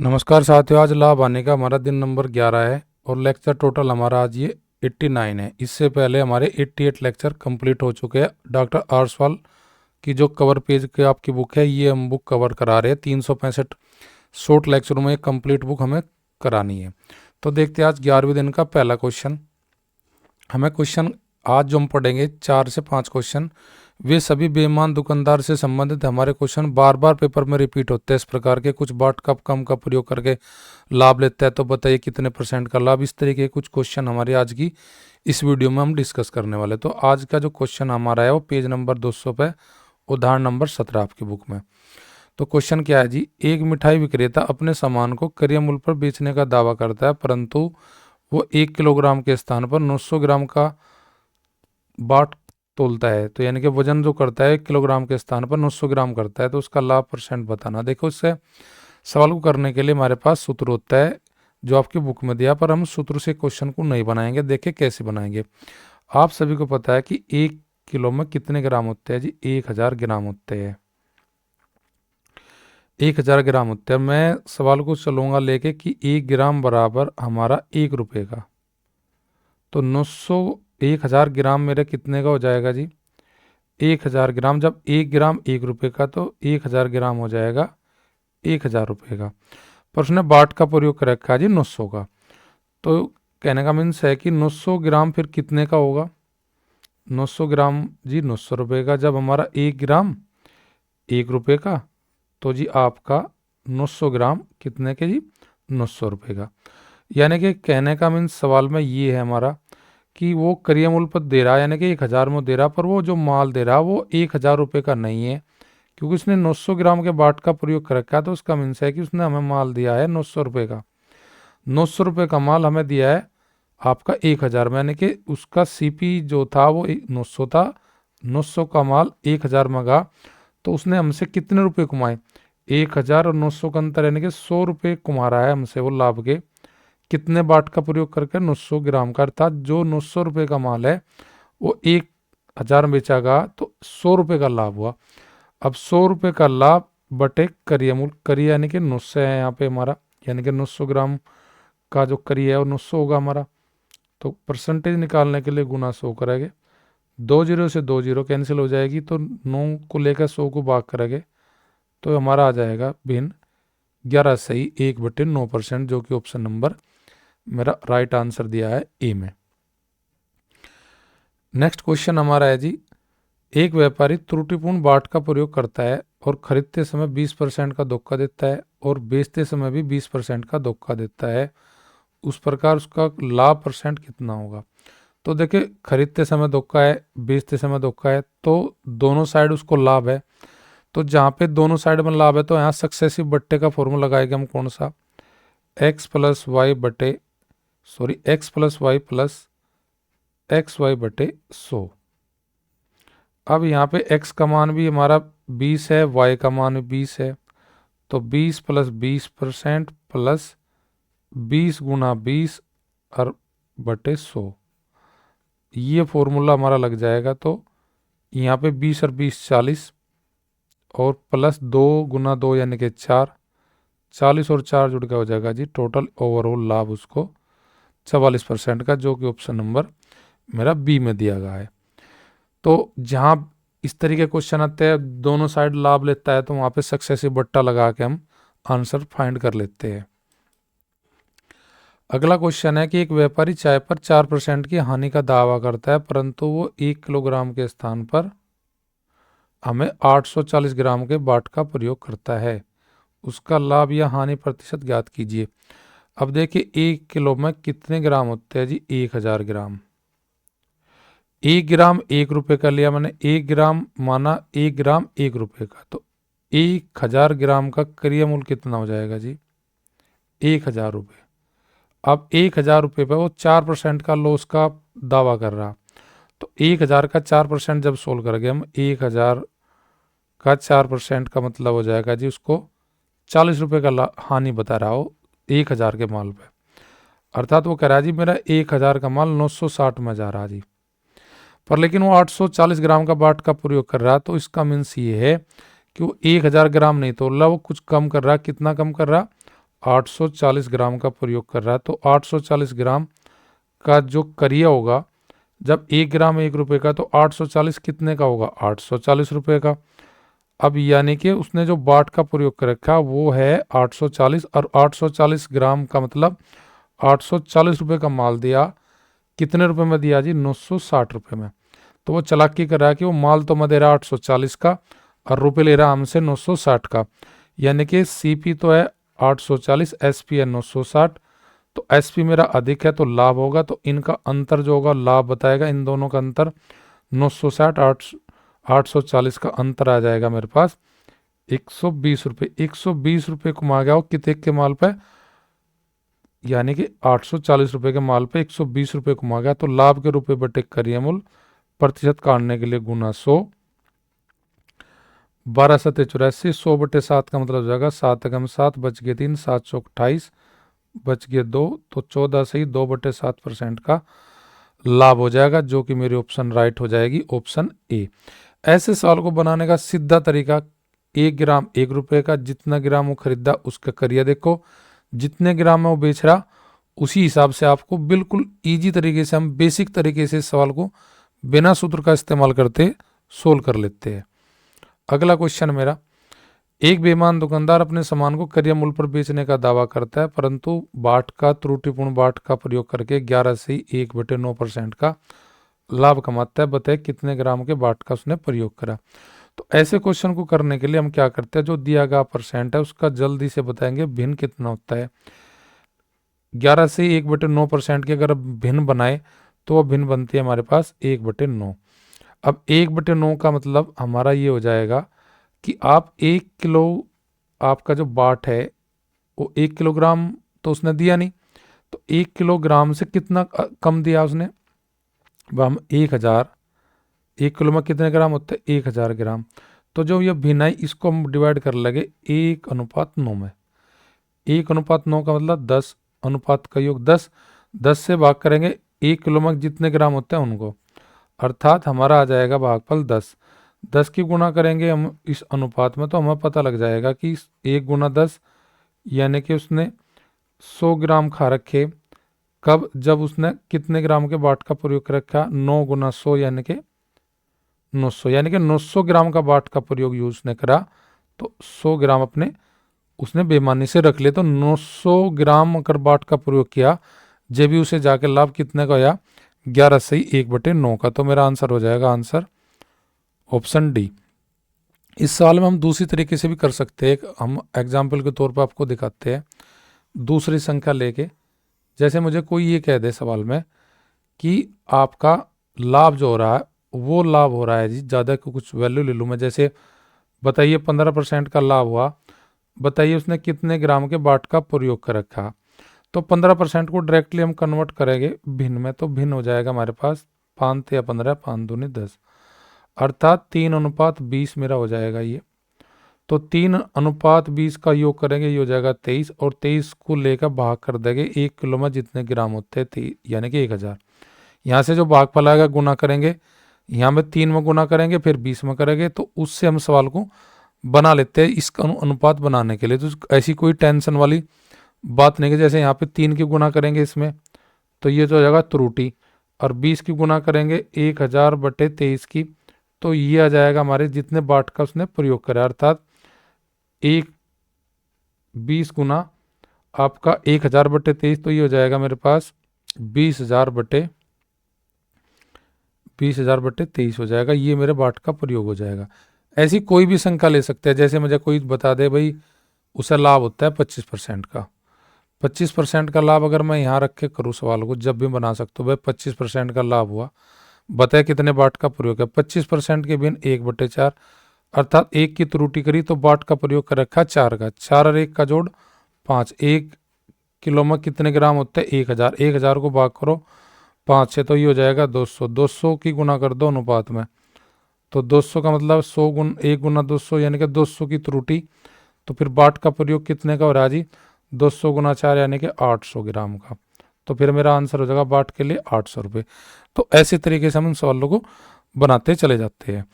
नमस्कार साथियों, आज लाभ आने का हमारा दिन नंबर 11 है और लेक्चर टोटल हमारा आज ये 89 है। इससे पहले हमारे 88 लेक्चर कंप्लीट हो चुके हैं। डॉक्टर आर्सवाल की जो कवर पेज की आपकी बुक है, ये हम बुक कवर करा रहे हैं। 365 शॉर्ट लेक्चरों में एक कंप्लीट बुक हमें करानी है। तो देखते हैं आज 11वें दिन का पहला क्वेश्चन। हमें क्वेश्चन आज जो हम पढ़ेंगे 4 से 5 क्वेश्चन, वे सभी बेईमान दुकानदार से संबंधित हमारे क्वेश्चन बार बार पेपर में रिपीट होते हैं। इस प्रकार के कुछ बाट कप कम का प्रयोग करके लाभ लेता है, तो बताइए कितने % का लाभ। इस तरीके के कुछ क्वेश्चन हमारे आज की इस वीडियो में हम डिस्कस करने वाले। तो आज का जो क्वेश्चन हमारा है वो पेज नंबर 200 पे उदाहरण नंबर 17 आपकी बुक में। तो क्वेश्चन क्या है जी, एक मिठाई विक्रेता अपने सामान को क्रय मूल्य पर बेचने का दावा करता है, परंतु वो 1 किलोग्राम के स्थान पर 900 ग्राम का बाट तोलता है। तो यानी कि वजन जो करता है 1 किलोग्राम के स्थान पर 900 ग्राम करता है। तो उसका लाभ % बताना। देखो, इससे सवाल को करने के लिए हमारे पास सूत्र होता है जो आपकी बुक में दिया, पर हम सूत्र से क्वेश्चन को नहीं बनाएंगे। देखिए कैसे बनाएंगे। आप सभी को पता है कि 1 किलो में कितने ग्राम होते हैं जी, 1000 ग्राम होते हैं। 1000 ग्राम होते हैं। मैं सवाल को चलूंगा लेके कि 1 ग्राम बराबर हमारा 1 रुपये का। तो 1000 ग्राम मेरे कितने का हो जाएगा जी, 1000 ग्राम। जब 1 ग्राम 1 रुपये का, तो 1000 ग्राम हो जाएगा 1000 रुपये का। पर उसने बाट का प्रयोग कर रखा है जी 900 का। तो कहने का मीन्स है कि 900 ग्राम फिर कितने का होगा, 900 ग्राम जी 900 रुपये का। जब हमारा 1 ग्राम 1 रुपये का, तो जी आपका 900 ग्राम कितने के जी, 900 रुपये का। यानी कि कहने का मीन्स सवाल में ये है हमारा कि वो क्रय मूल्य पर दे रहा है, यानी कि 1000 में दे रहा, पर वो जो माल दे रहा वो 1000 रुपये का नहीं है, क्योंकि उसने 900 ग्राम के बाट का प्रयोग कर रखा है। तो उसका मीन्स है कि उसने हमें माल दिया है 900 रुपये का। 900 रुपये का माल हमें दिया है आपका 1000 में, यानी कि उसका CP जो था वो 900 था। 900 का माल 1000 मंगा, तो उसने हमसे कितने रुपये कमाए, 1000 और 900 का अंतर, यानी कि 100 रुपये कमा रहा है हमसे वो लाभ के। कितने बाट का प्रयोग करके, 900 ग्राम का। अर्थात जो 900 रुपये का माल है वो 1000 में बेचागा, तो 100 रुपये का लाभ हुआ। अब 100 रुपये का लाभ बटे क्रय मूल्य। क्रय यानी कि 900 है यहाँ पे हमारा, यानी कि 900 ग्राम का जो क्रय है वो 900 होगा हमारा। तो % निकालने के लिए गुना 100 करेंगे। 2 जीरो से 2 जीरो कैंसिल हो जाएगी, तो 9 को लेकर 100 को भाग करेंगे, तो हमारा आ जाएगा भिन्न 11 सही 1/9%, जो कि ऑप्शन नंबर मेरा राइट आंसर दिया है ए में। नेक्स्ट क्वेश्चन हमारा है जी, एक व्यापारी त्रुटिपूर्ण बाट का प्रयोग करता है और खरीदते समय 20% का धोखा देता है और बेचते समय भी 20% का धोखा देता है। उस प्रकार उसका लाभ % कितना होगा। तो देखिए, खरीदते समय धोखा है, बेचते समय धोखा है, तो दोनों साइड उसको लाभ है। तो जहाँ पे दोनों साइड में लाभ है, तो यहाँ सक्सेसिव बट्टे का फॉर्मूला लगाएगा हम। कौन सा, x plus y plus x y बटे 100। अब यहाँ पे x का मान भी हमारा 20 है, y का मान भी 20 है, तो 20 प्लस 20% प्लस 20 गुना 20 और बटे 100, ये फॉर्मूला हमारा लग जाएगा। तो यहाँ पे 20 और 20 40, और प्लस 2 गुना 2 यानी कि 4, 40 और 4 जुड़ के हो जाएगा जी टोटल ओवरऑल लाभ उसको 44% का, जो कि ऑप्शन नंबर मेरा बी में दिया गया है। तो जहाँ इस तरीके क्वेश्चन आते हैं, दोनों साइड लाभ लेता है, तो वहाँ पे सक्सेसिव बट्टा लगा के हम आंसर फाइंड कर लेते हैं। अगला क्वेश्चन है कि एक व्यापारी चाय पर 4% की हानि का दावा करता है, परंतु वो 1 किलोग्राम के स्थान पर हमें 840 ग्राम के बाट का प्रयोग करता है। उसका लाभ या हानि % ज्ञात कीजिए। अब देखिए, 1 किलो में कितने ग्राम होते हैं जी, 1000 ग्राम। 1 ग्राम 1 रुपये का लिया मैंने, 1 ग्राम माना 1 ग्राम 1 रुपये का, तो 1000 ग्राम का क्रय मूल्य कितना हो जाएगा जी, 1000 रुपये। अब 1000 रुपये पर वो 4% का लॉस का दावा कर रहा, तो 1000 का 4% जब सोल्व करेंगे हम, 1000 का 4% का मतलब हो जाएगा जी उसको 40 रुपये का हानि बता रहा हो 1000 के माल पे। अर्थात वो कह रहा है जी मेरा 1000 का माल 960 में जा रहा जी, पर लेकिन वो 840 ग्राम का बाट का प्रयोग कर रहा। तो इसका मीन्स ये है कि वो 1000 ग्राम नहीं तोल रहा, वो कुछ कम कर रहा। कितना कम कर रहा, 840 ग्राम का प्रयोग कर रहा है, तो 840 ग्राम का जो करिया होगा, जब 1 ग्राम 1 रुपए का, तो 840 कितने का होगा, 840 रुपए का। अब यानी कि उसने जो बाट का प्रयोग कर रखा वो है 840, और 840 ग्राम का मतलब 840 रुपए का माल दिया। कितने रुपए में दिया जी, 960 रुपए में। तो वो चालाकी कर रहा है कि वो माल तो मैं दे रहा 840 का और रुपए ले रहा हमसे 960 का, यानी कि सीपी तो है 840, एसपी है 960। तो एसपी मेरा अधिक है तो लाभ होगा, तो इनका अंतर जो होगा लाभ बताएगा, इन दोनों का अंतर 960 840 का अंतर आ जाएगा मेरे पास 120 रुपये। 120 रुपये कमा गया हो कितने के माल पे, यानी कि 840 रुपये के माल पे 120 रुपये कमा गया। तो लाभ के रुपये बटे करिया मूल प्रतिशत काटने के लिए गुना 100, 12 सत्ते 84, 100 बटे 7 का मतलब हो जाएगा 7 एकम 7, बच गए 3, 7 चौक 28, बच गए 2, तो 14 सही 2 बटे 7% का लाभ हो जाएगा, जो कि मेरी ऑप्शन राइट हो जाएगी, ऑप्शन ए। ऐसे सवाल को बनाने का सीधा तरीका, 1 ग्राम 1 रुपए का, जितना ग्राम वो खरीदा उसका करिया देखो, जितने ग्राम में वो बेच रहा उसी हिसाब से आपको बिल्कुल इजी तरीके से, हम बेसिक तरीके से सवाल को बिना सूत्र का इस्तेमाल करते सोल्व कर लेते हैं। अगला क्वेश्चन मेरा, एक बेईमान दुकानदार अपने सामान को करिया मूल्य पर बेचने का दावा करता है, परंतु बाट का त्रुटिपूर्ण बाट का प्रयोग करके 11 से 1/9% का लाभ कमाता है। बताए कितने ग्राम के बाट का उसने प्रयोग करा। तो ऐसे क्वेश्चन को करने के लिए हम क्या करते हैं, जो दिया गया परसेंट है उसका जल्दी से बताएंगे भिन्न कितना होता है। 11 से 1/9% की अगर भिन्न बनाए तो वह भिन्न बनती है हमारे पास 1/9। अब 1/9 का मतलब हमारा ये हो जाएगा कि आप 1 किलो, आपका जो बाट है वो 1 किलोग्राम तो उसने दिया नहीं, तो 1 किलोग्राम से कितना कम दिया उसने, अब हम 1000, 1 किलो में कितने ग्राम होते हैं, 1000 ग्राम। तो जो ये भिन्नाई इसको हम डिवाइड कर लगे 1:9 में। 1:9 का मतलब 10 अनुपात का योग 10, 10 से भाग करेंगे 1 किलो में जितने ग्राम होते हैं उनको, अर्थात हमारा आ जाएगा भागफल 10। 10 की गुणा करेंगे हम इस अनुपात में, तो हमें पता लग जाएगा कि 1 गुना 10 यानी कि उसने 100 ग्राम खा रखे। कब, जब उसने कितने ग्राम के बाट का प्रयोग कर रखा, 9 गुना 100 यानी कि 900, यानी कि 900 ग्राम का बाट का प्रयोग यूज उसने करा। तो 100 ग्राम अपने उसने बेईमानी से रख लिया, तो 900 ग्राम अगर बाट का प्रयोग किया, जब भी उसे जाके लाभ कितने का आया, 11 से 1/9 का। तो मेरा आंसर हो जाएगा आंसर ऑप्शन डी। इस सवाल में हम दूसरी तरीके से भी कर सकते हैं, हम एग्जाम्पल के तौर पर आपको दिखाते हैं दूसरी संख्या लेके। जैसे मुझे कोई ये कह दे सवाल में कि आपका लाभ जो हो रहा है वो लाभ हो रहा है जी ज़्यादा को, कुछ वैल्यू ले लूँ मैं, जैसे बताइए 15% का लाभ हुआ, बताइए उसने कितने ग्राम के बाट का प्रयोग कर रखा। तो 15% को डायरेक्टली हम कन्वर्ट करेंगे भिन्न में, तो भिन्न हो जाएगा हमारे पास 5 या 15, 5 दूनी 10, अर्थात 3:20 मेरा हो जाएगा ये। तो 3:20 का योग करेंगे, ये हो जाएगा 23, और 23 को लेकर भाग कर देंगे 1 किलो में जितने ग्राम होते हैं, यानी कि 1000। यहाँ से जो भागफल आएगा गुना करेंगे, यहाँ में 3 में गुना करेंगे, फिर 20 में करेंगे, तो उससे हम सवाल को बना लेते हैं इसका अनुपात बनाने के लिए। तो ऐसी कोई टेंशन वाली बात नहीं है। जैसे यहाँ पे 3 की गुना करेंगे इसमें, तो ये तो हो जाएगा त्रुटि, और 20 की गुना करेंगे 1000/23 की, तो ये आ जाएगा हमारे जितने बाट का उसने प्रयोग करा, अर्थात 20 गुना आपका 1000/23, तो ये हो जाएगा मेरे पास 20,000/23 हो जाएगा। ये मेरे बाट का प्रयोग हो जाएगा। ऐसी कोई भी संख्या ले सकते हैं, जैसे मुझे कोई बता दे भाई उसे लाभ होता है 25% का, 25% का लाभ अगर मैं यहाँ रख के करूँ सवाल को, जब भी बना सकता हूँ भाई 25% का लाभ हुआ, बताए कितने बाट का प्रयोग है, 25% के भिन्न 1/4, अर्थात 1 की त्रुटि करी तो बाट का प्रयोग कर रखा 4 का, 4 और 1 का जोड़ 5। 1 किलो में कितने ग्राम होते हैं, 1000, 1000 को भाग करो 5 से, तो ये हो जाएगा 200, 200 की गुना कर दो अनुपात में, तो 200 का मतलब 1 गुना 200 यानी कि 200 की त्रुटि। तो फिर बाट का प्रयोग कितने का हो रहा है जी, 200 गुना 4 यानी कि 800 ग्राम का। तो फिर मेरा आंसर हो जाएगा बाट के लिए 800 रुपये। तो ऐसे तरीके से हम इन सवालों को बनाते चले जाते हैं।